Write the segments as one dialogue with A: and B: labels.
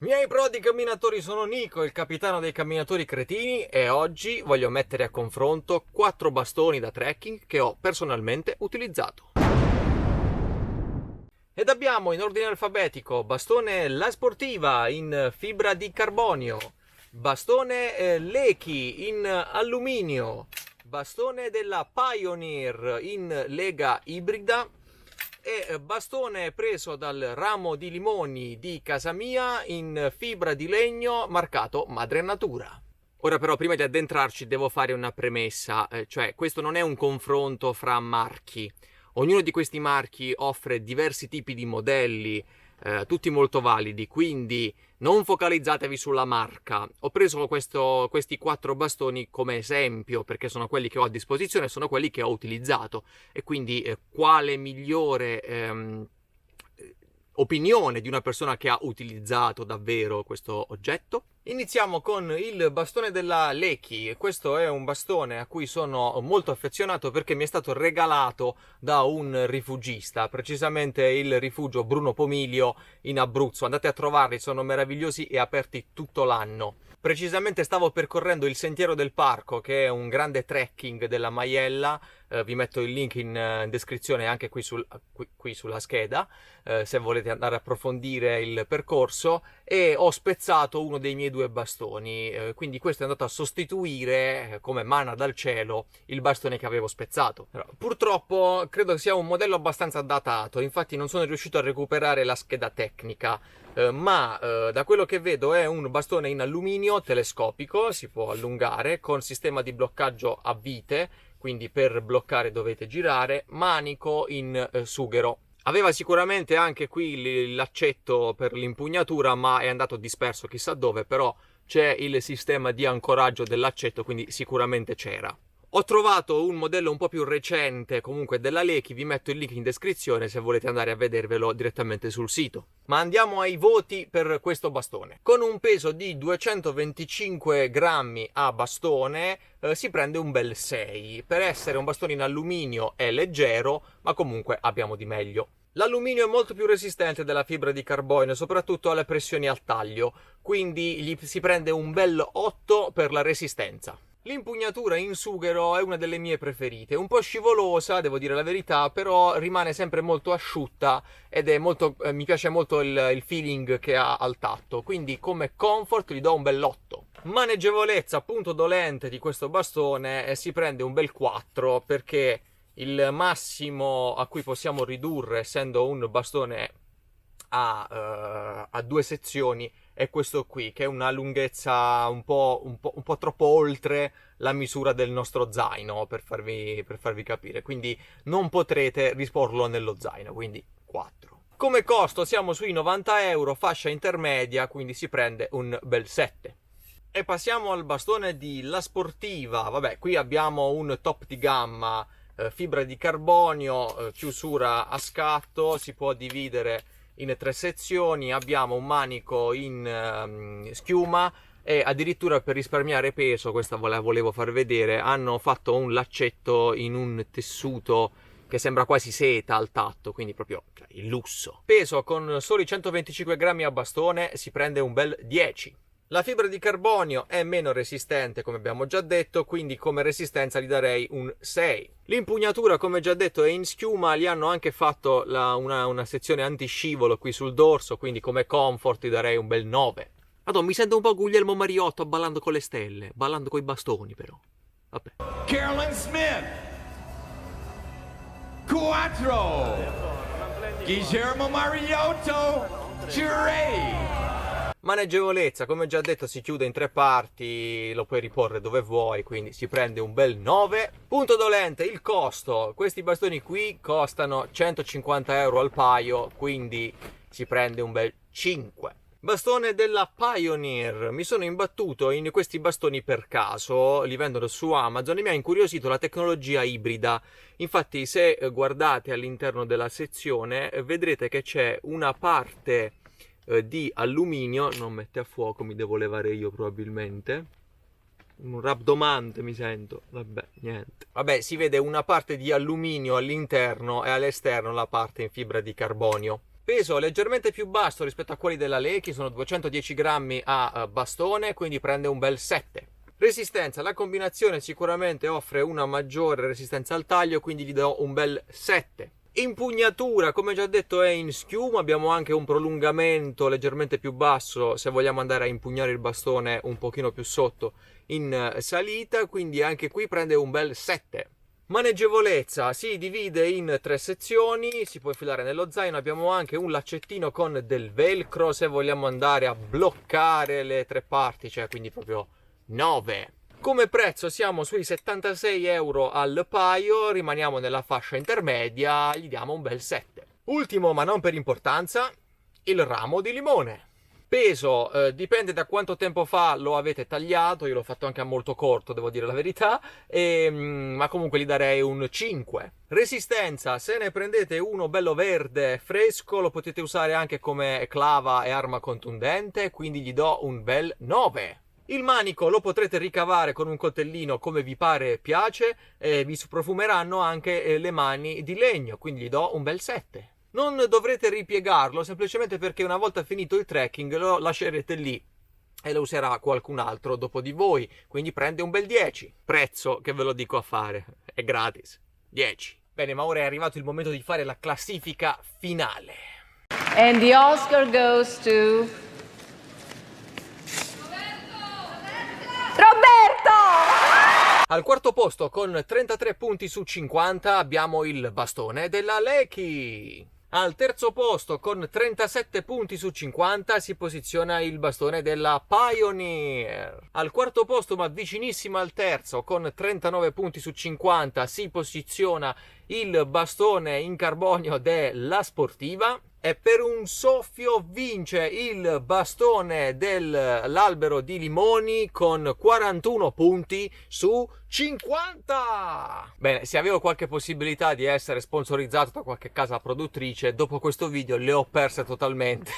A: Miei prodi camminatori, sono Nico, il capitano dei camminatori cretini, e oggi voglio mettere a confronto 4 bastoni da trekking che ho personalmente utilizzato. Ed abbiamo in ordine alfabetico bastone La Sportiva in fibra di carbonio, bastone Leki in alluminio, bastone della Pioneer in lega ibrida e bastone preso dal ramo di limoni di casa mia in fibra di legno marcato Madre Natura. Ora però, prima di addentrarci, devo fare una premessa, cioè questo non è un confronto fra marchi. Ognuno di questi marchi offre diversi tipi di modelli, tutti molto validi, quindi non focalizzatevi sulla marca. Ho preso questi 4 bastoni come esempio perché sono quelli che ho a disposizione, sono quelli che ho utilizzato, e quindi quale migliore opinione di una persona che ha utilizzato davvero questo oggetto. Iniziamo con il bastone della Leki. Questo è un bastone a cui sono molto affezionato perché mi è stato regalato da un rifugista, precisamente il rifugio Bruno Pomiglio in Abruzzo. Andate a trovarli, sono meravigliosi e aperti tutto l'anno. Precisamente stavo percorrendo il Sentiero del Parco, che è un grande trekking della Maiella. Vi metto il link in descrizione anche qui sulla scheda, se volete andare a approfondire il percorso, e ho spezzato uno dei miei 2 bastoni, quindi questo è andato a sostituire, come manna dal cielo, il bastone che avevo spezzato. Però, purtroppo credo sia un modello abbastanza datato, infatti non sono riuscito a recuperare la scheda tecnica, ma da quello che vedo è un bastone in alluminio telescopico, si può allungare, con sistema di bloccaggio a vite, quindi per bloccare dovete girare, manico in sughero. Aveva sicuramente anche qui l'accetto per l'impugnatura, ma è andato disperso chissà dove, però c'è il sistema di ancoraggio dell'accetto, quindi sicuramente c'era. Ho trovato un modello un po' più recente, comunque della Leki, vi metto il link in descrizione se volete andare a vedervelo direttamente sul sito. Ma andiamo ai voti per questo bastone. Con un peso di 225 grammi a bastone si prende un bel 6. Per essere un bastone in alluminio è leggero, ma comunque abbiamo di meglio. L'alluminio è molto più resistente della fibra di carbonio, soprattutto alle pressioni al taglio, quindi gli si prende un bel 8 per la resistenza. L'impugnatura in sughero è una delle mie preferite, un po' scivolosa, devo dire la verità, però rimane sempre molto asciutta ed è molto, mi piace molto il feeling che ha al tatto, quindi come comfort gli do un bell'8. Maneggevolezza, punto dolente di questo bastone, si prende un bel 4 perché il massimo a cui possiamo ridurre, essendo un bastone a 2 sezioni, è questo qui, che è una lunghezza un po' troppo oltre la misura del nostro zaino, per farvi capire, quindi non potrete disporlo nello zaino, quindi 4. Come costo siamo sui 90 euro, fascia intermedia, quindi si prende un bel 7. E passiamo al bastone di La Sportiva. Vabbè, qui abbiamo un top di gamma, fibra di carbonio, chiusura a scatto, si può dividere in 3 sezioni, abbiamo un manico in schiuma, e addirittura per risparmiare peso, questa ve la volevo far vedere, hanno fatto un laccetto in un tessuto che sembra quasi seta al tatto, quindi proprio il lusso. Peso con soli 125 grammi a bastone si prende un bel 10. La fibra di carbonio è meno resistente, come abbiamo già detto, quindi come resistenza gli darei un 6. L'impugnatura, come già detto, è in schiuma, gli hanno anche fatto una sezione antiscivolo qui sul dorso, quindi come comfort gli darei un bel 9. Madonna, mi sento un po' Guglielmo Mariotto ballando con le stelle, ballando coi bastoni però. Vabbè.
B: Carolyn Smith, 4. Guillermo Mariotto, 3.
A: Maneggevolezza, come già detto, si chiude in 3 parti, lo puoi riporre dove vuoi, quindi si prende un bel 9. Punto dolente, il costo. Questi bastoni qui costano 150 euro al paio, quindi si prende un bel 5. Bastone della Pioneer. Mi sono imbattuto in questi bastoni per caso, li vendono su Amazon e mi ha incuriosito la tecnologia ibrida. Infatti, se guardate all'interno della sezione vedrete che c'è una parte di alluminio, non mette a fuoco, mi devo levare io probabilmente, un rabdomante mi sento, vabbè, niente. Vabbè, si vede una parte di alluminio all'interno e all'esterno la parte in fibra di carbonio. Peso leggermente più basso rispetto a quelli della Lechi, sono 210 grammi a bastone, quindi prende un bel 7. Resistenza, la combinazione sicuramente offre una maggiore resistenza al taglio, quindi gli do un bel 7. Impugnatura, come già detto, è in schiuma, abbiamo anche un prolungamento leggermente più basso se vogliamo andare a impugnare il bastone un pochino più sotto in salita, quindi anche qui prende un bel 7. Maneggevolezza, si divide in 3 sezioni, si può infilare nello zaino, abbiamo anche un laccettino con del velcro se vogliamo andare a bloccare le 3 parti, cioè quindi proprio 9. Come prezzo siamo sui 76 euro al paio, rimaniamo nella fascia intermedia, gli diamo un bel 7. Ultimo ma non per importanza, il ramo di limone. Peso, dipende da quanto tempo fa lo avete tagliato, io l'ho fatto anche a molto corto, devo dire la verità, ma comunque gli darei un 5. Resistenza, se ne prendete uno bello verde, fresco, lo potete usare anche come clava e arma contundente, quindi gli do un bel 9. Il manico lo potrete ricavare con un coltellino come vi pare e piace, e vi profumeranno anche le mani di legno, quindi gli do un bel 7. Non dovrete ripiegarlo semplicemente perché una volta finito il trekking lo lascerete lì e lo userà qualcun altro dopo di voi, quindi prende un bel 10. Prezzo che ve lo dico a fare, è gratis, 10. Bene, ma ora è arrivato il momento di fare la classifica finale.
C: And the Oscar goes to Roberto!
A: Al quarto posto con 33 punti su 50 abbiamo il bastone della Lechi. Al terzo posto con 37 punti su 50 si posiziona il bastone della Pioneer. Al quarto posto, ma vicinissimo al terzo, con 39 punti su 50 si posiziona il bastone in carbonio della Sportiva. E per un soffio vince il bastone dell'Albero di Limoni con 41 punti su 50. Bene, se avevo qualche possibilità di essere sponsorizzato da qualche casa produttrice, dopo questo video le ho perse totalmente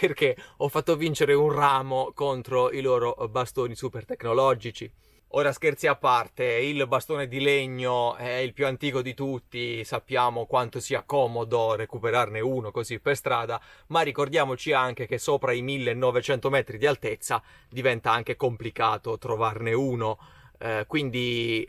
A: perché ho fatto vincere un ramo contro i loro bastoni super tecnologici. Ora, scherzi a parte, il bastone di legno è il più antico di tutti, sappiamo quanto sia comodo recuperarne uno così per strada, ma ricordiamoci anche che sopra i 1900 metri di altezza diventa anche complicato trovarne uno, quindi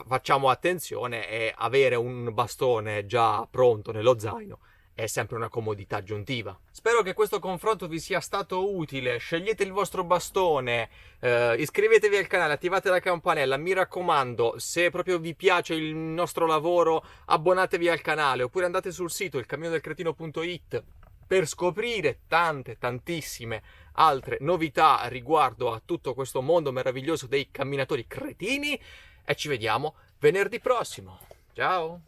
A: facciamo attenzione, e avere un bastone già pronto nello zaino è sempre una comodità aggiuntiva. Spero che questo confronto vi sia stato utile. Scegliete il vostro bastone, iscrivetevi al canale, attivate la campanella, mi raccomando, se proprio vi piace il nostro lavoro abbonatevi al canale, oppure andate sul sito ilcamminodelcretino.it per scoprire tantissime altre novità riguardo a tutto questo mondo meraviglioso dei camminatori cretini, e ci vediamo venerdì prossimo. Ciao!